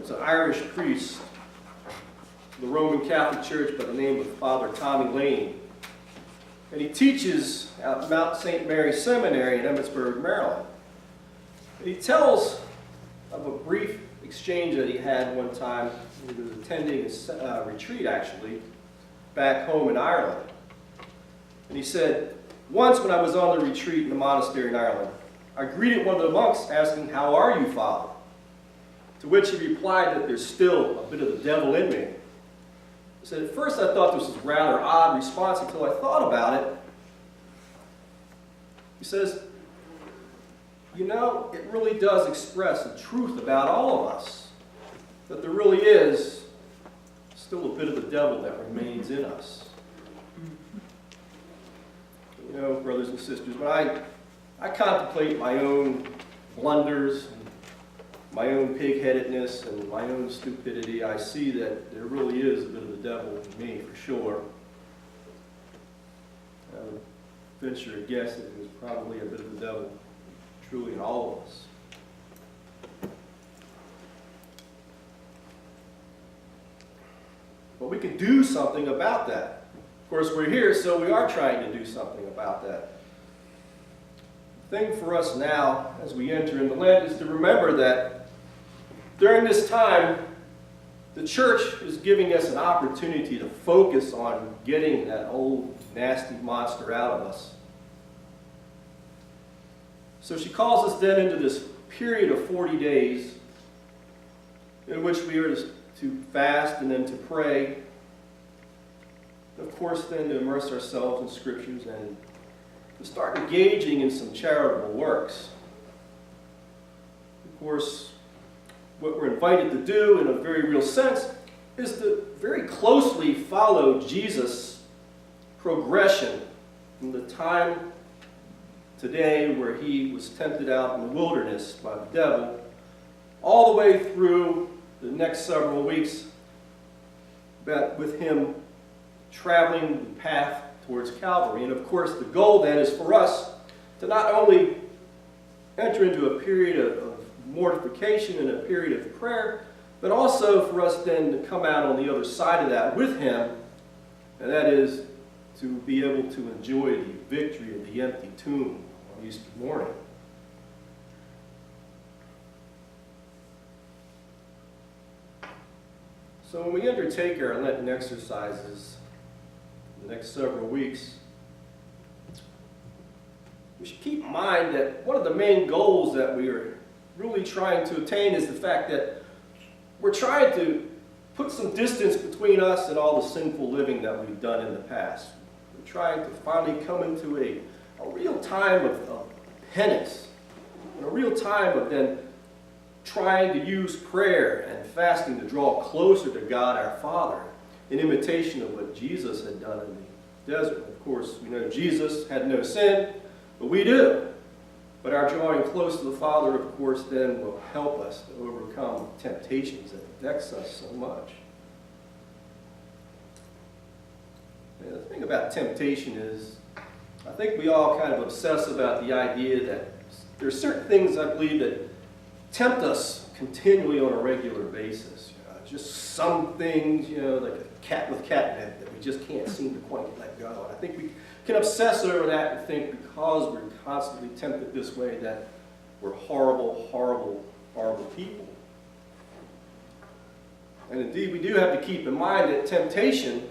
was an Irish priest in the Roman Catholic Church by the name of Father Tommy Lane. And he teaches at Mount St. Mary Seminary in Emmitsburg, Maryland. And he tells of a brief exchange that he had one time. He was attending a retreat, actually, back home in Ireland. And he said, once when I was on the retreat in the monastery in Ireland, I greeted one of the monks asking, "How are you, Father?" To which he replied that there's still a bit of the devil in me. He said, at first I thought this was a rather odd response until I thought about it. He says, you know, it really does express the truth about all of us, that there really is still a bit of the devil that remains in us. You know, brothers and sisters, when I contemplate my own blunders, and my own pig-headedness, and my own stupidity, I see that there really is a bit of the devil in me, for sure. I would venture a guess that there's probably a bit of the devil truly in all of us. But we can do something about that. Of course, we're here, so we are trying to do something about that. The thing for us now, as we enter into Lent, is to remember that during this time, the church is giving us an opportunity to focus on getting that old, nasty monster out of us. So she calls us then into this period of 40 days in which we are to fast and then to pray. Of course, then to immerse ourselves in scriptures and to start engaging in some charitable works. Of course, what we're invited to do in a very real sense is to very closely follow Jesus' progression from the time today where he was tempted out in the wilderness by the devil, all the way through the next several weeks, but with him traveling the path towards Calvary. And of course, the goal then is for us to not only enter into a period of mortification and a period of prayer, but also for us then to come out on the other side of that with him, and that is to be able to enjoy the victory of the empty tomb on Easter morning. So when we undertake our Lenten exercises in the next several weeks, we should keep in mind that one of the main goals that we are really trying to attain is the fact that we're trying to put some distance between us and all the sinful living that we've done in the past. We're trying to finally come into a real time of penance, and a real time of then trying to use prayer and fasting to draw closer to God our Father in imitation of what Jesus had done in the desert. Of course, we know Jesus had no sin, but we do. But our drawing close to the Father, of course, then will help us to overcome temptations that vex us so much. And the thing about temptation is, I think we all kind of obsess about the idea that there are certain things, I believe, that tempt us continually on a regular basis. Just some things, like a cat with catnip that we just can't seem to quite let go. And I think we can obsess over that and think because we're constantly tempted this way that we're horrible, horrible, horrible people. And indeed, we do have to keep in mind that temptation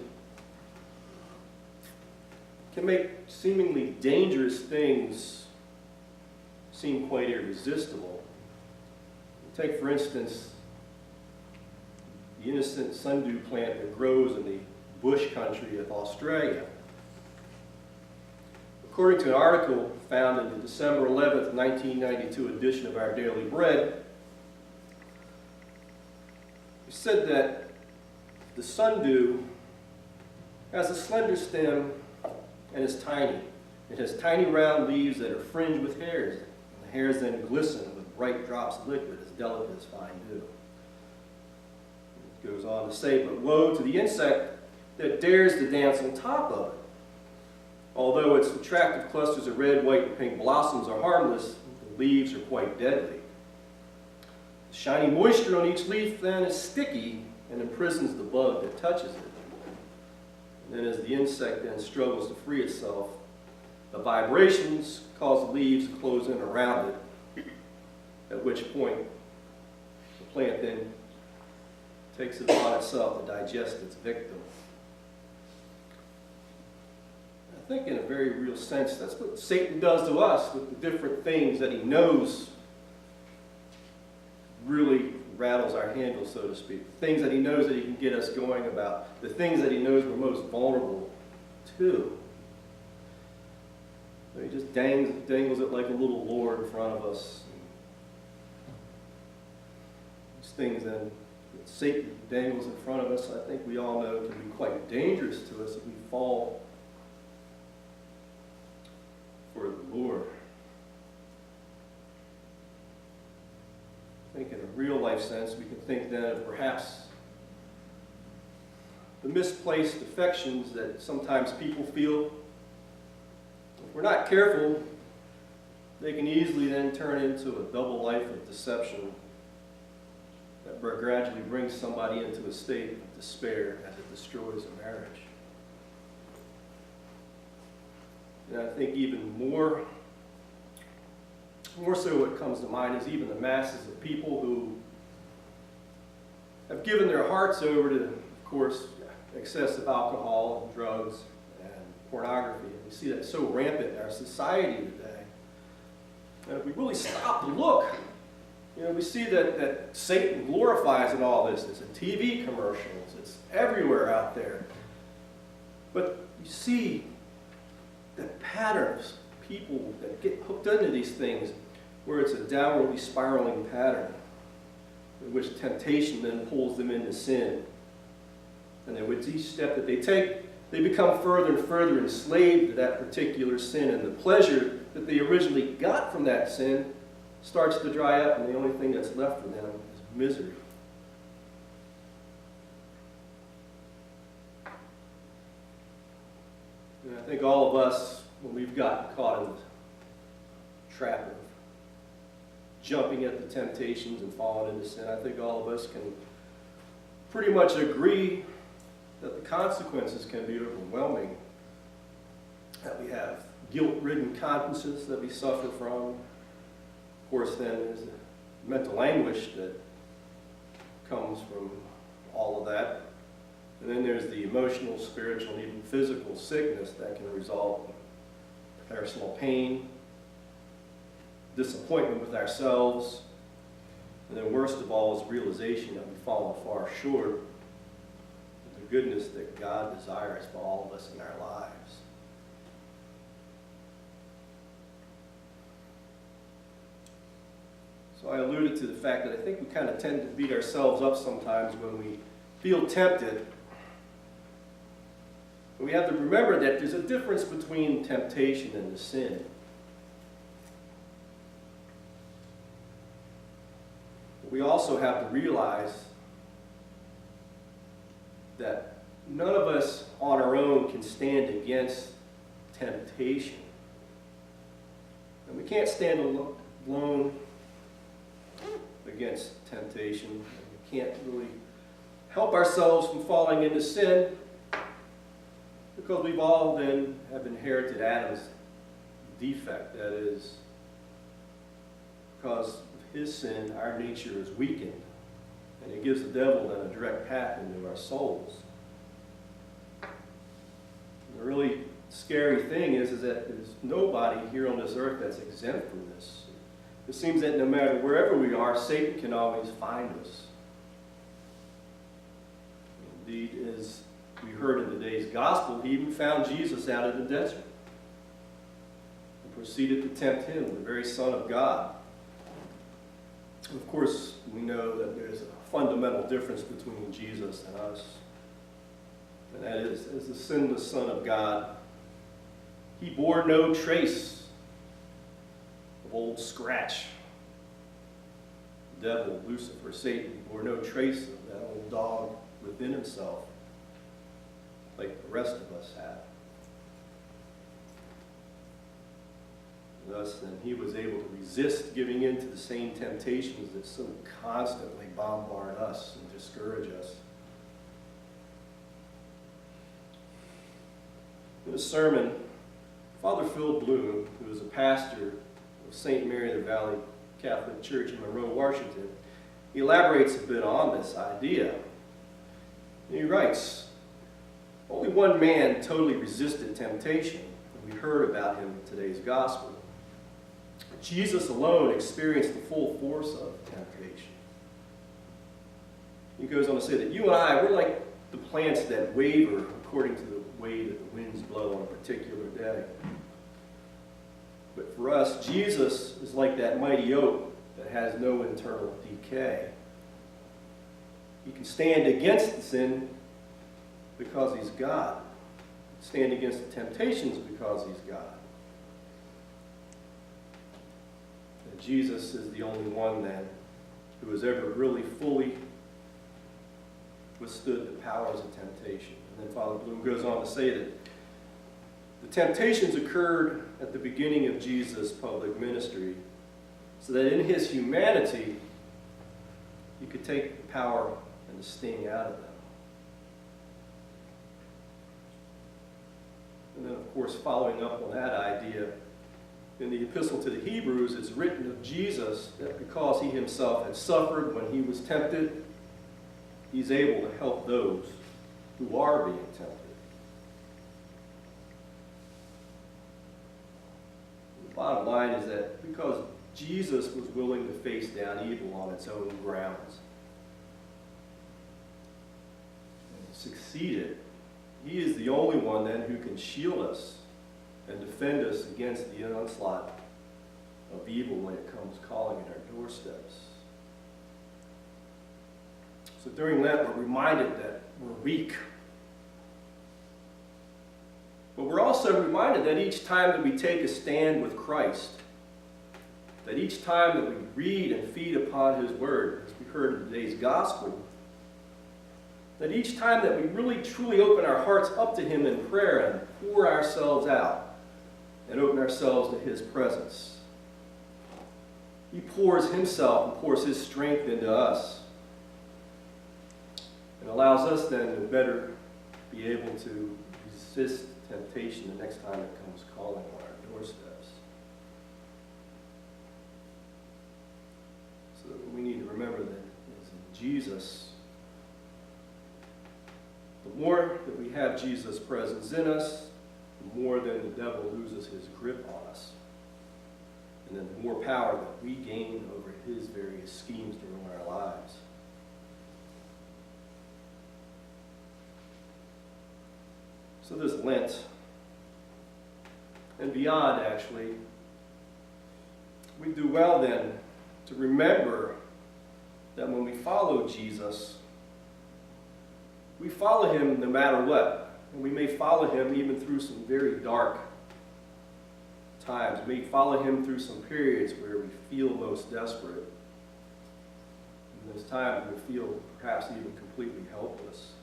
can make seemingly dangerous things seem quite irresistible. Take, for instance, the innocent sundew plant that grows in the bush country of Australia. According to an article found in the December 11th, 1992 edition of Our Daily Bread, it said that the sundew has a slender stem and is tiny. It has tiny round leaves that are fringed with hairs. And the hairs then glisten with bright drops of liquid as delicate as fine dew. It goes on to say, but woe to the insect that dares to dance on top of it. Although its attractive clusters of red, white, and pink blossoms are harmless, the leaves are quite deadly. The Shiny moisture on each leaf then is sticky and imprisons the bug that touches it. And then as the insect then struggles to free itself, the vibrations cause the leaves to close in around it, at which point the plant then takes it upon itself to digest its victim. I think in a very real sense, that's what Satan does to us with the different things that he knows really rattles our handle, so to speak. The things that he knows that he can get us going about. The things that he knows we're most vulnerable to. So he just dangles it like a little lure in front of us. These things then that Satan dangles in front of us, I think we all know can be quite dangerous to us if we fall for the lure. I think in a real life sense, we can think then of perhaps the misplaced affections that sometimes people feel. If we're not careful, they can easily then turn into a double life of deception that gradually brings somebody into a state of despair as it destroys a marriage. And I think even more so what comes to mind is even the masses of people who have given their hearts over to, of course, excessive alcohol and drugs and pornography. And we see that so rampant in our society today. And if we really stop to look, we see that Satan glorifies in all this. It's in TV commercials. It's everywhere out there. But you see the patterns, people that get hooked into these things, where it's a downwardly spiraling pattern in which temptation then pulls them into sin. And then with each step that they take, they become further and further enslaved to that particular sin, and the pleasure that they originally got from that sin starts to dry up, and the only thing that's left for them is misery. And I think all of us, when we've gotten caught in the trap of jumping at the temptations and falling into sin, I think all of us can pretty much agree that the consequences can be overwhelming. That we have guilt-ridden consciences that we suffer from. Of course, then there's the mental anguish that comes from all of that. And then there's the emotional, spiritual, and even physical sickness that can result in personal pain, disappointment with ourselves, and then worst of all is realization that we've fallen far short of the goodness that God desires for all of us in our lives. So I alluded to the fact that I think we kind of tend to beat ourselves up sometimes when we feel tempted. But we have to remember that there's a difference between temptation and the sin. We also have to realize that none of us on our own can stand against temptation. And we can't stand alone against temptation. And we can't really help ourselves from falling into sin because we've all then have inherited Adam's defect. That is, because his sin, our nature is weakened, and it gives the devil then a direct path into our souls. And the really scary thing is that there's nobody here on this earth that's exempt from this. It seems that no matter wherever we are, Satan can always find us. Indeed, as we heard in today's gospel, he even found Jesus out in the desert and proceeded to tempt him, the very Son of God. Of course, we know that there's a fundamental difference between Jesus and us. And that is, as the sinless Son of God, he bore no trace of old Scratch. The devil, Lucifer, Satan, bore no trace of that old dog within himself, like the rest of us have. us, and he was able to resist giving in to the same temptations that so constantly bombard us and discourage us. In a sermon, Father Phil Bloom, who is a pastor of St. Mary of the Valley Catholic Church in Monroe, Washington, he elaborates a bit on this idea. And he writes, "Only one man totally resisted temptation, and we heard about him in today's gospel. Jesus alone experienced the full force of temptation." He goes on to say that you and I, we're like the plants that waver according to the way that the winds blow on a particular day. But for us, Jesus is like that mighty oak that has no internal decay. He can stand against the sin because he's God. Stand against the temptations because he's God. And Jesus is the only one then who has ever really fully withstood the powers of temptation. And then Father Bloom goes on to say that the temptations occurred at the beginning of Jesus' public ministry so that in his humanity he could take the power and the sting out of them. And then, of course, following up on that idea, in the Epistle to the Hebrews, it's written of Jesus that because he himself had suffered when he was tempted, he's able to help those who are being tempted. The bottom line is that because Jesus was willing to face down evil on its own grounds and succeeded, he is the only one then who can shield us and defend us against the onslaught of evil when it comes calling at our doorsteps. So during Lent, we're reminded that we're weak. But we're also reminded that each time that we take a stand with Christ, that each time that we read and feed upon his word, as we heard in today's gospel, that each time that we really truly open our hearts up to him in prayer and pour ourselves out and open ourselves to his presence, he pours himself and pours his strength into us and allows us then to better be able to resist temptation the next time it comes calling on our doorsteps. So we need to remember that it's in Jesus. The more that we have Jesus' presence in us, the more then the devil loses his grip on us. And then the more power that we gain over his various schemes during our lives. So this Lent, and beyond actually, we do well then to remember that when we follow Jesus, we follow him no matter what. And we may follow him even through some very dark times. We may follow him through some periods where we feel most desperate. And those times we feel perhaps even completely helpless.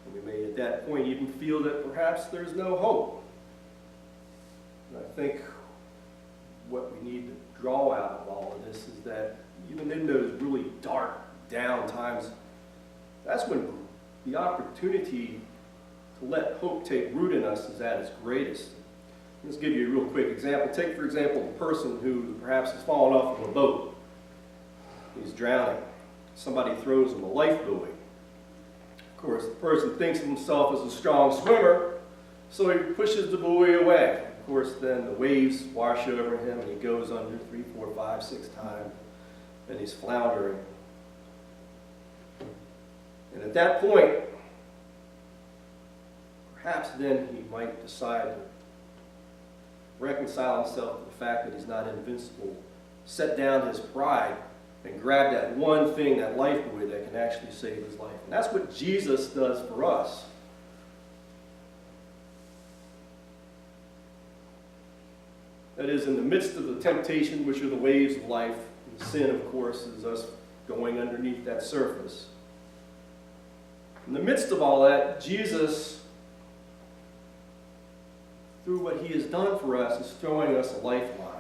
And we may at that point even feel that perhaps there's no hope. And I think what we need to draw out of all of this is that even in those really dark, down times, that's when the opportunity to let hope take root in us is at its greatest. Let's give you a real quick example. Take, for example, a person who perhaps has fallen off of a boat. He's drowning. Somebody throws him a life buoy. Of course, the person thinks of himself as a strong swimmer, so he pushes the buoy away. Of course, then the waves wash over him, and he goes under 3, 4, 5, 6 times, and he's floundering. And at that point, perhaps then he might decide to reconcile himself to the fact that he's not invincible, set down his pride, and grab that one thing, that life buoy that can actually save his life. And that's what Jesus does for us. That is, in the midst of the temptation, which are the waves of life, and sin, of course, is us going underneath that surface. In the midst of all that, Jesus through what he has done for us, is throwing us a lifeline.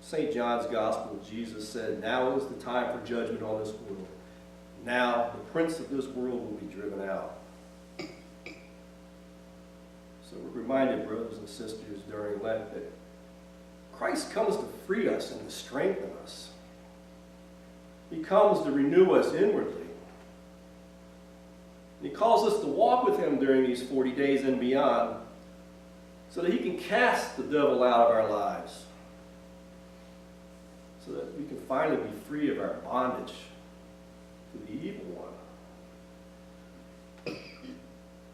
St. John's Gospel, Jesus said, "Now is the time for judgment on this world. Now the prince of this world will be driven out." So we're reminded, brothers and sisters, during Lent that Christ comes to free us and to strengthen us. He comes to renew us inwardly. He calls us to walk with him during these 40 days and beyond so that he can cast the devil out of our lives, so that we can finally be free of our bondage to the evil one.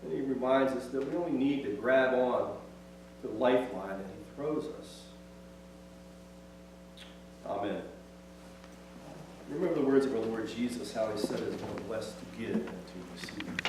And he reminds us that we only need to grab on to the lifeline that he throws us. Amen. Remember the words of our Lord Jesus, how he said it is more blessed to give than to receive.